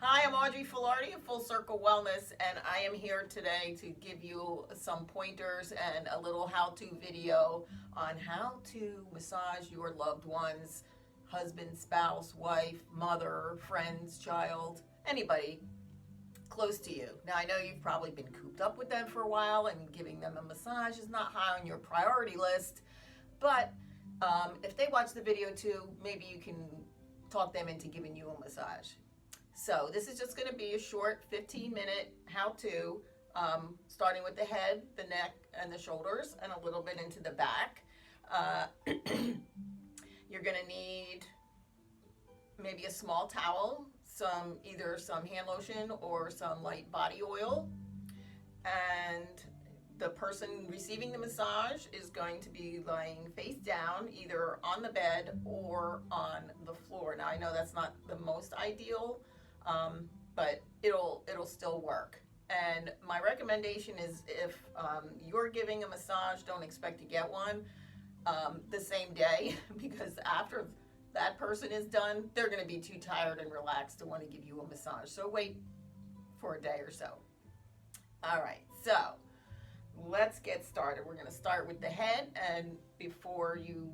Hi, I'm Audrey Filardi of Full Circle Wellness, and I am here today to give you some pointers and a little how-to video on how to massage your loved ones, husband, spouse, wife, mother, friends, child, anybody close to you. Now, I know you've probably been cooped up with them for a while, and giving them a massage is not high on your priority list, but if they watch the video too, maybe you can talk them into giving you a massage. So this is just going to be a short 15-minute how-to, starting with the head, the neck, and the shoulders, and a little bit into the back. You're going to need maybe a small towel, either some hand lotion or some light body oil, and the person receiving the massage is going to be lying face down, either on the bed or on the floor. Now, I know that's not the most ideal, but it'll still work. And my recommendation is, if you're giving a massage, don't expect to get one the same day, because after that person is done, they're going to be too tired and relaxed to want to give you a massage. So wait for a day or so. All right, so let's get started. We're going to start with the head, and before you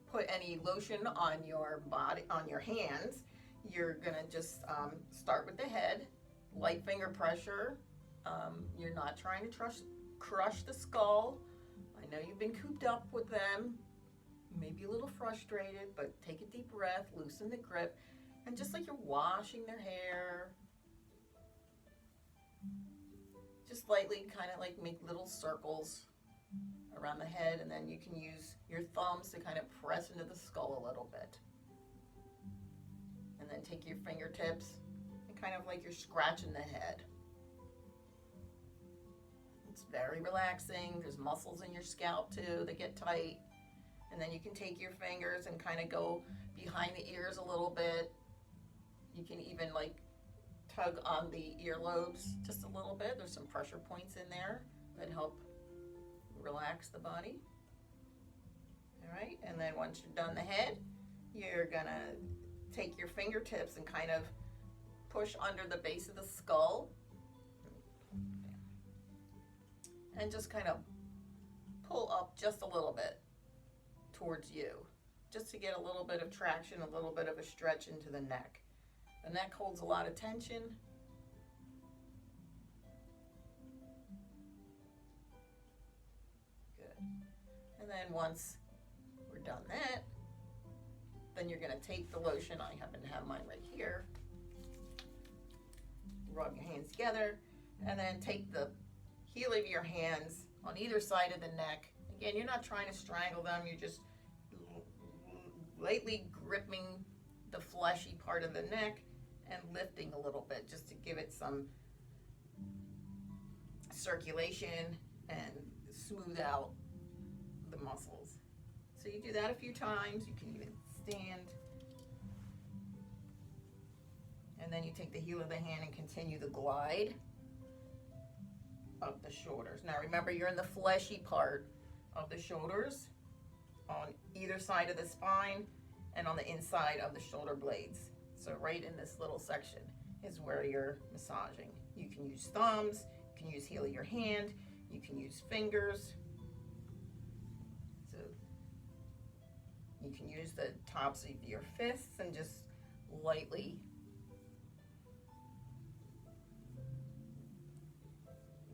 put any lotion on your body, on your hands, you're going to just start with the head, light finger pressure. You're not trying to crush the skull. I know you've been cooped up with them, maybe a little frustrated, but take a deep breath, loosen the grip, and just like you're washing their hair, just lightly kind of like make little circles around the head, and then you can use your thumbs to kind of press into the skull a little bit. And then take your fingertips and kind of like you're scratching the head. It's very relaxing. There's muscles in your scalp too that get tight. And then you can take your fingers and kind of go behind the ears a little bit. You can even like tug on the earlobes just a little bit. There's some pressure points in there that help relax the body. All right, and then once you're done the head, you're gonna take your fingertips and kind of push under the base of the skull and just kind of pull up just a little bit towards you, just to get a little bit of traction, a little bit of a stretch into the neck. The neck holds a lot of tension. Good. And then once we're done that, then you're going to take the lotion. I happen to have mine right here. Rub your hands together, and then take the heel of your hands on either side of the neck. Again, you're not trying to strangle them. You're just lightly gripping the fleshy part of the neck and lifting a little bit, just to give it some circulation and smooth out the muscles. So you do that a few times. You can even stand. And then you take the heel of the hand and continue the glide up the shoulders. Now remember, you're in the fleshy part of the shoulders, on either side of the spine and on the inside of the shoulder blades. So right in this little section is where you're massaging. You can use thumbs, you can use heel of your hand, you can use fingers. So you can use the tops of your fists and just lightly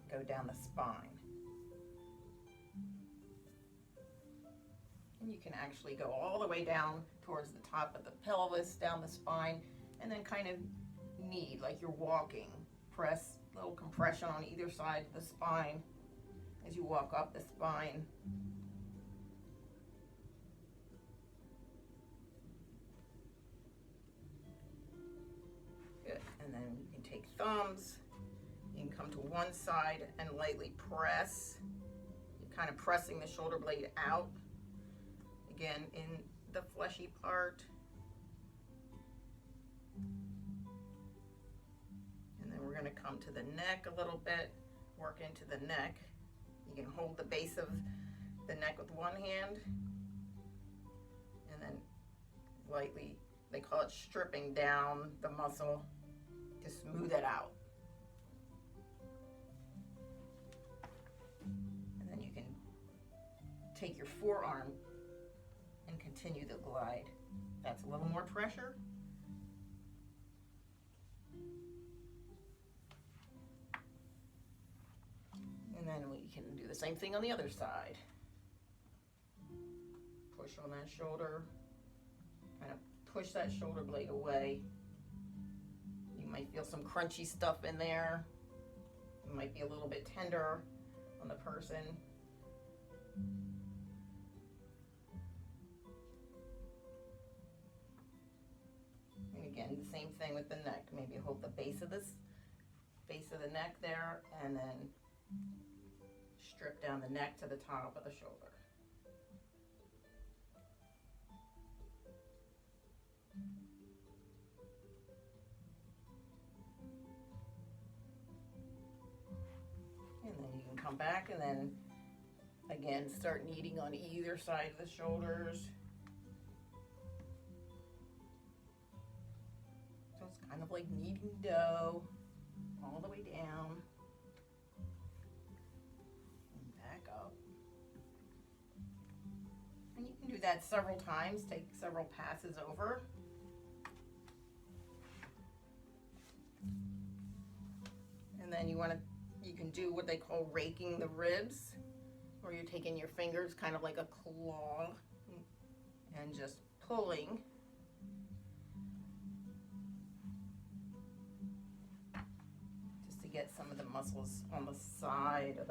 go down the spine. And you can actually go all the way down towards the top of the pelvis, down the spine, and then kind of knead like you're walking. Press a little compression on either side of the spine as you walk up the spine. Good. And then you can take thumbs. You can come to one side and lightly press. You're kind of pressing the shoulder blade out. Again, in the fleshy part. And then we're going to come to the neck a little bit, work into the neck. You can hold the base of the neck with one hand, and then lightly, they call it stripping down the muscle to smooth it out. And then you can take your forearm and continue the glide. That's a little more pressure. And then we can do the same thing on the other side. Push on that shoulder, kind of push that shoulder blade away. You might feel some crunchy stuff in there. It might be a little bit tender on the person. And again, the same thing with the neck. Maybe hold the base of the neck there, and then strip down the neck to the top of the shoulder. And then you can come back and then again start kneading on either side of the shoulders. So it's kind of like kneading dough all the way down. And you can do that several times, take several passes over. And then you can do what they call raking the ribs, where you're taking your fingers kind of like a claw and just pulling. Just to get some of the muscles on the side of